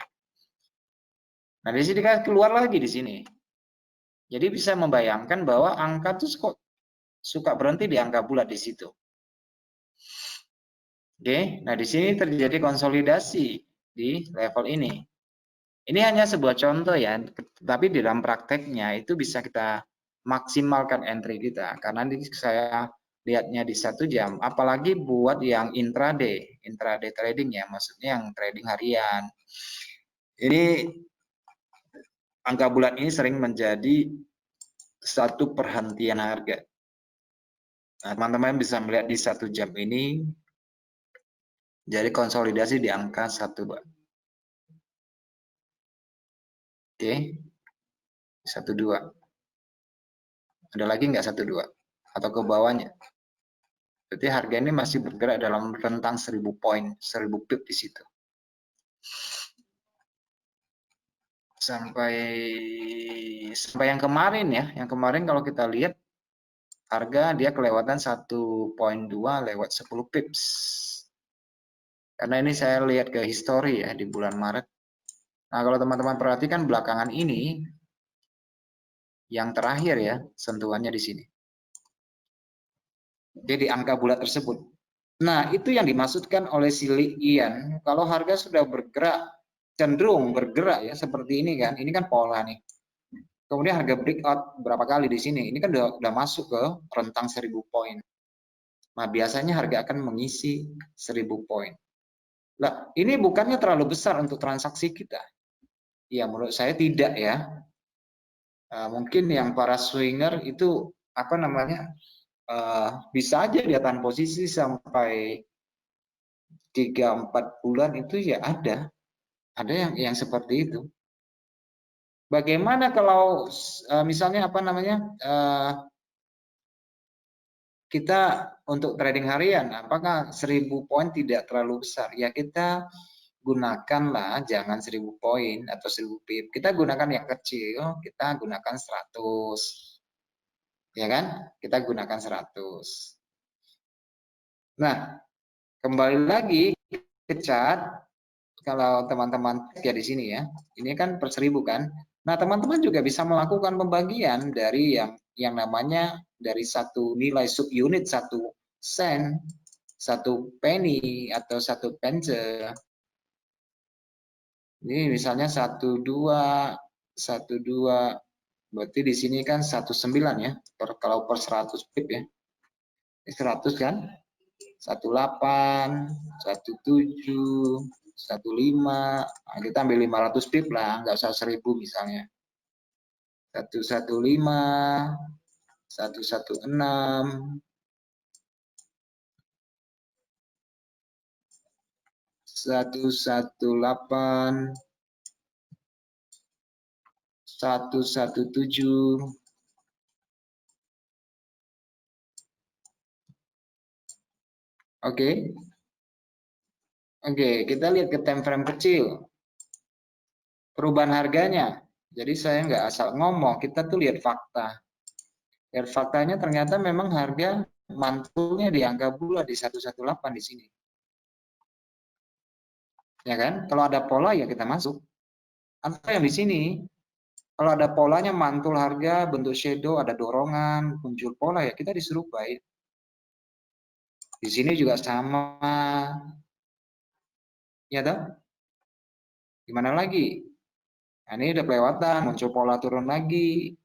Nah, di sini kan keluar lagi di sini. Jadi bisa membayangkan bahwa angka tuh kok suka berhenti di angka bulat di situ. Oke, nah di sini terjadi konsolidasi di level ini. Ini hanya sebuah contoh ya, tapi di dalam prakteknya itu bisa kita maksimalkan entry kita. Karena saya lihatnya di 1 jam, apalagi buat yang intraday trading ya, maksudnya yang trading harian. Ini angka bulat ini sering menjadi satu perhentian harga. Nah, teman-teman bisa melihat di 1 jam ini jadi konsolidasi di angka 12. Oke, 12. Ada lagi nggak 12? Atau ke bawahnya? Berarti harga ini masih bergerak dalam rentang 1000 poin, 1000 pip di situ. Sampai yang kemarin ya, yang kemarin kalau kita lihat harga dia kelewatan 1.2 lewat 10 pips. Karena ini saya lihat ke history ya di bulan Maret. Nah, kalau teman-teman perhatikan belakangan ini yang terakhir ya sentuhannya di sini. Jadi angka bulat tersebut. Nah, itu yang dimaksudkan oleh si Ian. Kalau harga sudah bergerak, cenderung bergerak ya seperti ini kan. Ini kan pola nih. Kemudian harga breakout berapa kali di sini. Ini kan udah masuk ke rentang 1000 poin. Nah, biasanya harga akan mengisi 1000 poin. Nah, ini bukannya terlalu besar untuk transaksi kita. Ya, menurut saya tidak ya. Mungkin yang para swinger itu apa namanya? Bisa aja dia tahan posisi sampai 3-4 bulan itu ya ada yang seperti itu. Bagaimana kalau misalnya apa namanya kita untuk trading harian, apakah 1000 poin tidak terlalu besar? Ya kita gunakanlah jangan 1000 poin atau 1000 pip. Kita gunakan yang kecil, kita gunakan 100. Ya kan? Kita gunakan 100. Nah, kembali lagi ke chart. Kalau teman-teman ya di sini ya, ini kan per 1000 kan. Nah, teman-teman juga bisa melakukan pembagian dari yang namanya dari satu nilai subunit 1 sen, 1 penny atau 1 pence. Ini misalnya 12, berarti di sini kan 19 ya. Kalau per 100 pip ya. 100 kan? 18, 17, 15, nah, kita ambil 500 pip lah, nggak usah 1000 misalnya. 115, 116, 118, 117. Oke. Oke, kita lihat ke time frame kecil. Perubahan harganya. Jadi saya nggak asal ngomong, kita tuh lihat fakta. Lihat faktanya ternyata memang harga mantulnya di angka bulan di 118 di sini. Ya kan? Kalau ada pola ya kita masuk. Atau yang di sini, kalau ada polanya mantul harga, bentuk shadow, ada dorongan, muncul pola ya kita disuruh buy. Di sini juga sama. Ya toh? Gimana lagi? Nah, ini udah kelewatan, muncul pola turun lagi.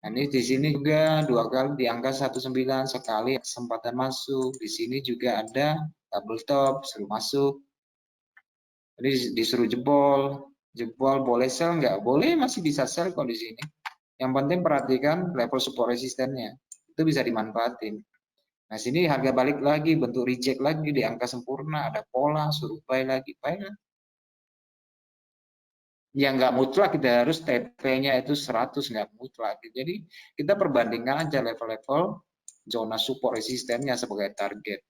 Nah, ini di sini juga 2 kali di angka 19 sekali kesempatan masuk. Di sini juga ada double top, suruh masuk. Jadi disuruh jebol, boleh sell nggak? Boleh, masih bisa sell kok di sini. Yang penting perhatikan level support resistennya, itu bisa dimanfaatin. Nah sini harga balik lagi, bentuk reject lagi di angka sempurna, ada pola, suruh buy lagi, buy lah. Ya nggak mutlak kita harus TP-nya itu 100, nggak mutlak. Jadi kita perbandingkan aja level-level zona support resistennya sebagai target.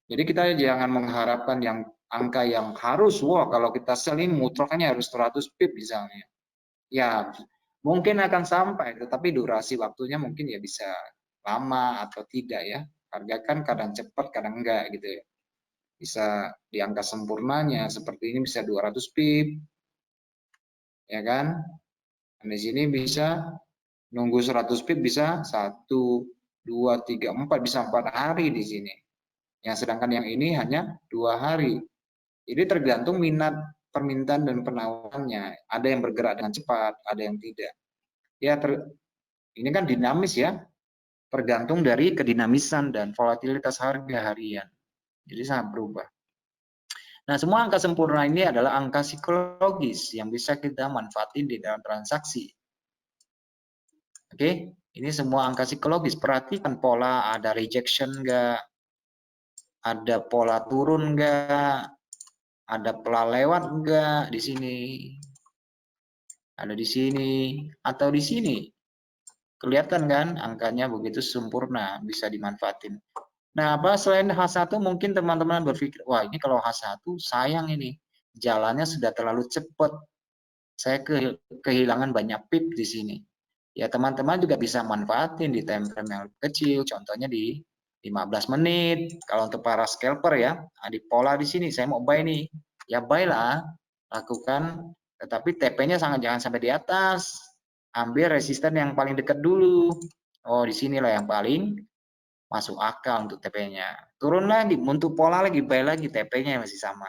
Jadi kita jangan mengharapkan yang angka yang harus, wah kalau kita selling mutlaknya harus 100 pip misalnya. Ya mungkin akan sampai, tetapi durasi waktunya mungkin ya bisa lama atau tidak ya. Harga kan kadang cepat, kadang enggak gitu ya. Bisa di angka sempurnanya seperti ini bisa 200 pip, ya kan? Dan di sini bisa nunggu 100 pip bisa 1, 2, 3, 4, bisa 4 hari di sini. Yang sedangkan yang ini hanya 2 hari. Jadi tergantung minat permintaan dan penawarannya. Ada yang bergerak dengan cepat, ada yang tidak. Ya ini kan dinamis ya, tergantung dari kedinamisan dan volatilitas harga harian. Jadi sangat berubah. Nah, semua angka sempurna ini adalah angka psikologis yang bisa kita manfaatin di dalam transaksi. Oke, ini semua angka psikologis. Perhatikan pola, ada rejection enggak, ada pola turun enggak, ada pola lewat enggak di sini. Ada di sini atau di sini. Kelihatan kan angkanya begitu sempurna, bisa dimanfaatin. Nah, apa selain H1 mungkin teman-teman berpikir, wah ini kalau H1 sayang ini, jalannya sudah terlalu cepat. Saya kehilangan banyak pip di sini. Ya teman-teman juga bisa manfaatin di time frame yang kecil, contohnya di 15 menit. Kalau untuk para scalper ya, di pola di sini saya mau buy nih. Ya buy lah, lakukan, tetapi TP-nya jangan sampai di atas. Ambil resisten yang paling dekat dulu. Oh, di sinilah yang paling masuk akal untuk TP-nya. Turun lagi, untuk pola lagi, buy lagi, TP-nya masih sama.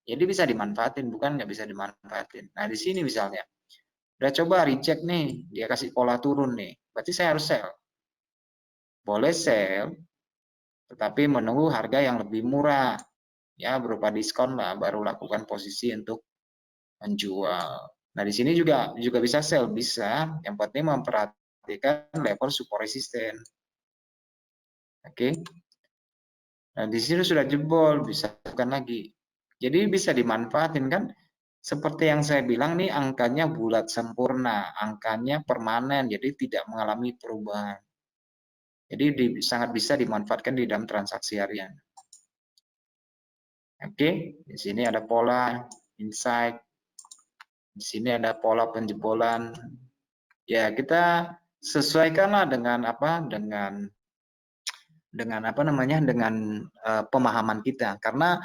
Jadi bisa dimanfaatin, bukan nggak bisa dimanfaatin. Nah, di sini misalnya, udah coba reject nih, dia kasih pola turun nih, berarti saya harus sell. Boleh sell, tetapi menunggu harga yang lebih murah, ya berupa diskon lah, baru lakukan posisi untuk menjual. Nah, di sini juga bisa sell, bisa. Yang penting memperhatikan level support resisten. Oke. Nah, di sini sudah jebol, bisa bukan lagi. Jadi bisa dimanfaatin kan? Seperti yang saya bilang nih, angkanya bulat sempurna, angkanya permanen, jadi tidak mengalami perubahan. Jadi sangat bisa dimanfaatkan di dalam transaksi harian. Oke, di sini ada pola insight, di sini ada pola penjebolan. Ya, kita sesuaikanlah dengan apa? Dengan apa namanya? Dengan pemahaman kita. Karena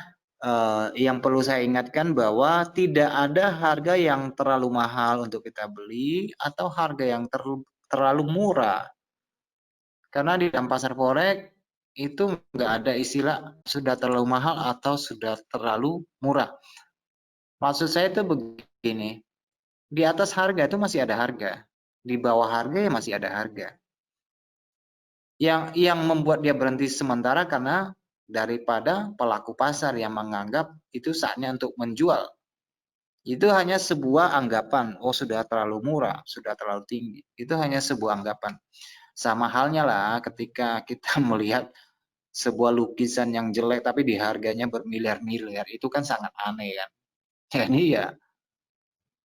yang perlu saya ingatkan bahwa tidak ada harga yang terlalu mahal untuk kita beli atau harga yang terlalu murah. Karena di dalam pasar forex itu nggak ada istilah sudah terlalu mahal atau sudah terlalu murah. Maksud saya itu begini, di atas harga itu masih ada harga, di bawah harga ya masih ada harga. Yang membuat dia berhenti sementara karena daripada pelaku pasar yang menganggap itu saatnya untuk menjual. Itu hanya sebuah anggapan, oh sudah terlalu murah, sudah terlalu tinggi. Itu hanya sebuah anggapan. Sama halnya lah ketika kita melihat sebuah lukisan yang jelek tapi di harganya bermiliar-miliar, itu kan sangat aneh kan. Jadi ya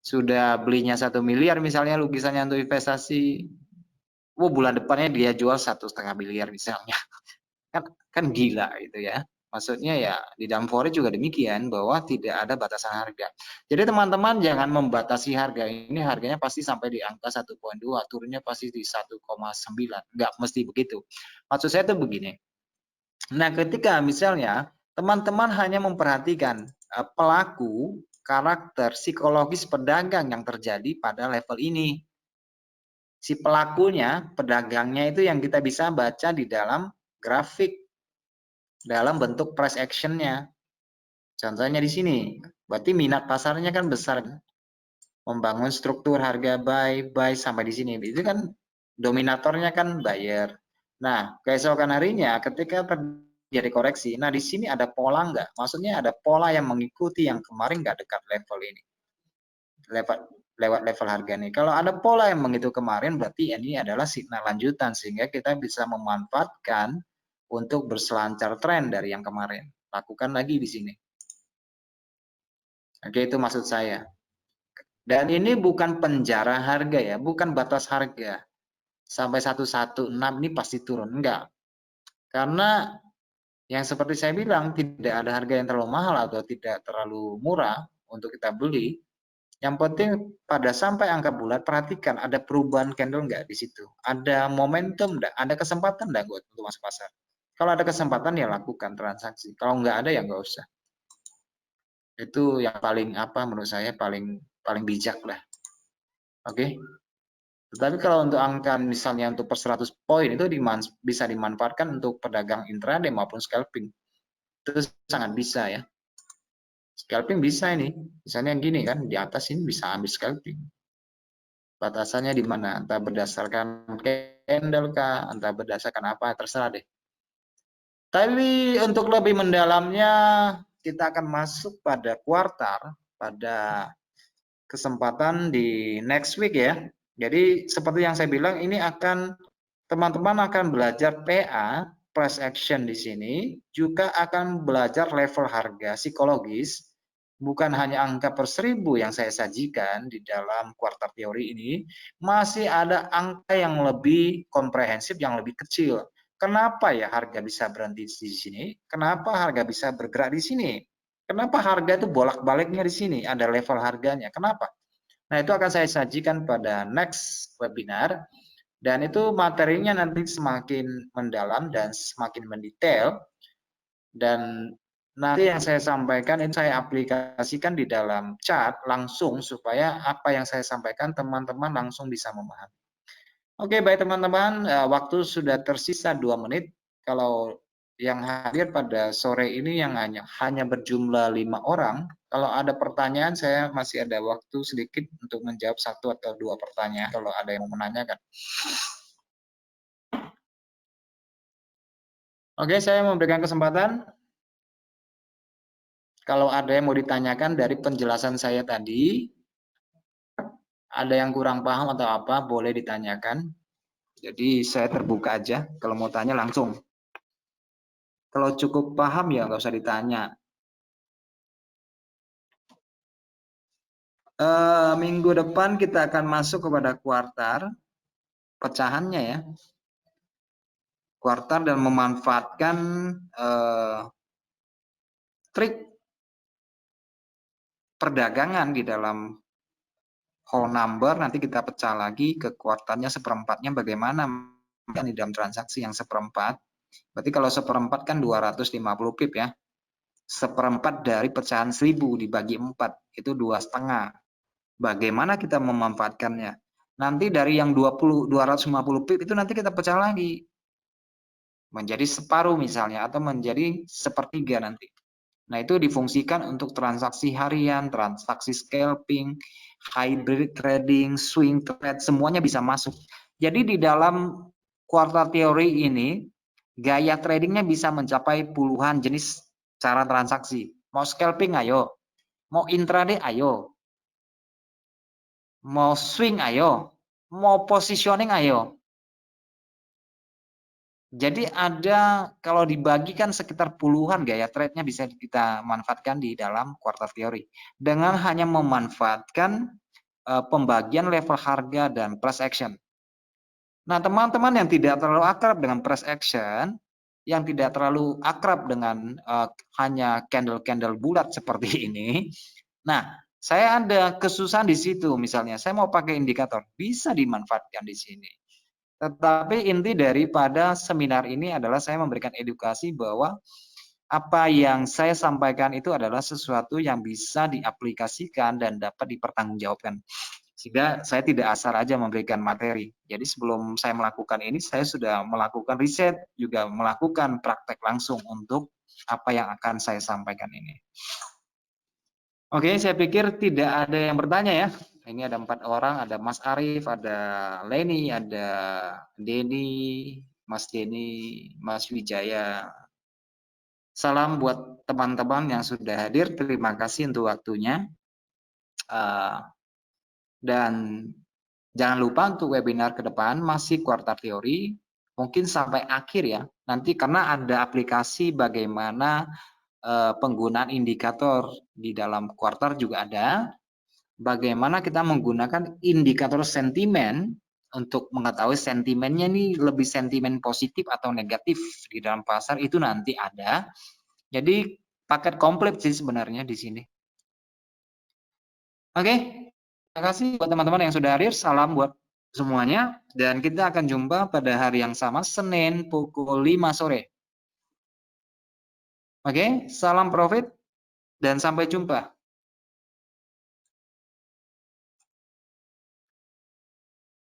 sudah belinya 1 miliar misalnya lukisannya untuk investasi, bulan depannya dia jual 1,5 miliar misalnya. Kan gila gitu ya. Maksudnya ya di dalam forex juga demikian bahwa tidak ada batasan harga. Jadi teman-teman jangan membatasi harga ini, harganya pasti sampai di angka 1,2, turunnya pasti di 1,9. Enggak mesti begitu. Maksud saya tuh begini. Nah, ketika misalnya teman-teman hanya memperhatikan pelaku, karakter, psikologis pedagang yang terjadi pada level ini. Si pelakunya, pedagangnya itu yang kita bisa baca di dalam grafik dalam bentuk price action-nya. Contohnya di sini, berarti minat pasarnya kan besar. Membangun struktur harga buy sampai di sini. Itu kan dominatornya kan buyer. Nah, keesokan harinya ketika terjadi koreksi, nah di sini ada pola enggak? Maksudnya ada pola yang mengikuti yang kemarin enggak dekat level ini. Lewat level harga nih. Kalau ada pola yang mengikuti kemarin berarti ini adalah signal lanjutan sehingga kita bisa memanfaatkan untuk berselancar tren dari yang kemarin. Lakukan lagi di sini. Oke, itu maksud saya. Dan ini bukan penjara harga ya, bukan batas harga. Sampai 116 ini pasti turun, enggak. Karena yang seperti saya bilang, tidak ada harga yang terlalu mahal atau tidak terlalu murah untuk kita beli. Yang penting pada sampai angka bulat, perhatikan ada perubahan candle enggak di situ. Ada momentum enggak, ada kesempatan enggak untuk masuk pasar. Kalau ada kesempatan ya lakukan transaksi. Kalau enggak ada ya enggak usah. Itu yang paling apa menurut saya paling bijak lah. Oke. Tetapi kalau untuk angka misalnya untuk per 100 poin itu bisa dimanfaatkan untuk pedagang intraday maupun scalping. Itu sangat bisa ya. Scalping bisa ini. Misalnya gini kan, di atas ini bisa ambil scalping. Batasannya di mana? Entah berdasarkan candle kah, entah berdasarkan apa, terserah deh. Tapi untuk lebih mendalamnya, kita akan masuk pada kuartal, pada kesempatan di next week ya. Jadi seperti yang saya bilang, ini akan teman-teman akan belajar PA, price action di sini, juga akan belajar level harga psikologis, bukan hanya angka per 1000 yang saya sajikan di dalam kuartal teori ini, masih ada angka yang lebih komprehensif, yang lebih kecil. Kenapa ya harga bisa berhenti di sini? Kenapa harga bisa bergerak di sini? Kenapa harga itu bolak-baliknya di sini? Ada level harganya. Kenapa? Nah, itu akan saya sajikan pada next webinar. Dan itu materinya nanti semakin mendalam dan semakin mendetail. Dan nanti yang saya sampaikan itu saya aplikasikan di dalam chat langsung supaya apa yang saya sampaikan teman-teman langsung bisa memahami. Oke, baik teman-teman, waktu sudah tersisa 2 menit. Kalau yang hadir pada sore ini yang hanya berjumlah 5 orang, kalau ada pertanyaan saya masih ada waktu sedikit untuk menjawab 1 atau 2 pertanyaan kalau ada yang mau menanyakan. Oke, saya memberikan kesempatan. Kalau ada yang mau ditanyakan dari penjelasan saya tadi, ada yang kurang paham atau apa, boleh ditanyakan. Jadi saya terbuka aja, kalau mau tanya langsung. Kalau cukup paham ya nggak usah ditanya. Minggu depan kita akan masuk kepada kuartal, pecahannya ya. Kuartal dan memanfaatkan trik perdagangan di dalam whole number, nanti kita pecah lagi ke kuartalnya seperempatnya bagaimana di dalam transaksi yang seperempat. Berarti kalau seperempat kan 250 pip ya. Seperempat dari pecahan 1000 dibagi 4 itu 2,5. Bagaimana kita memanfaatkannya? Nanti dari yang 250 pip itu nanti kita pecah lagi menjadi separuh misalnya atau menjadi sepertiga nanti. Nah, itu difungsikan untuk transaksi harian, transaksi scalping, hybrid trading, swing trade, semuanya bisa masuk. Jadi di dalam quarter theory ini, gaya tradingnya bisa mencapai puluhan jenis cara transaksi. Mau scalping ayo, mau intraday ayo, mau swing ayo, mau positioning ayo. Jadi ada, kalau dibagikan sekitar puluhan gaya trade-nya bisa kita manfaatkan di dalam quarter theory. Dengan hanya memanfaatkan pembagian level harga dan price action. Nah, teman-teman yang tidak terlalu akrab dengan price action, yang tidak terlalu akrab dengan hanya candle-candle bulat seperti ini. Nah, saya ada kesusahan di situ misalnya, saya mau pakai indikator, bisa dimanfaatkan di sini. Tetapi inti daripada seminar ini adalah saya memberikan edukasi bahwa apa yang saya sampaikan itu adalah sesuatu yang bisa diaplikasikan dan dapat dipertanggungjawabkan. Sehingga saya tidak asal aja memberikan materi. Jadi sebelum saya melakukan ini, saya sudah melakukan riset, juga melakukan praktek langsung untuk apa yang akan saya sampaikan ini. Oke, saya pikir tidak ada yang bertanya ya. Ini ada 4 orang, ada Mas Arief, ada Leni, ada Denny, Mas Denny, Mas Wijaya. Salam buat teman-teman yang sudah hadir. Terima kasih untuk waktunya. Dan jangan lupa untuk webinar ke depan masih quarter teori, mungkin sampai akhir ya. Nanti karena ada aplikasi bagaimana penggunaan indikator di dalam quarter juga ada. Bagaimana kita menggunakan indikator sentimen untuk mengetahui sentimennya ini lebih sentimen positif atau negatif di dalam pasar itu nanti ada. Jadi paket komplit sih sebenarnya di sini. Oke, terima kasih buat teman-teman yang sudah hadir. Salam buat semuanya dan kita akan jumpa pada hari yang sama Senin pukul 5 sore. Oke, salam profit dan sampai jumpa.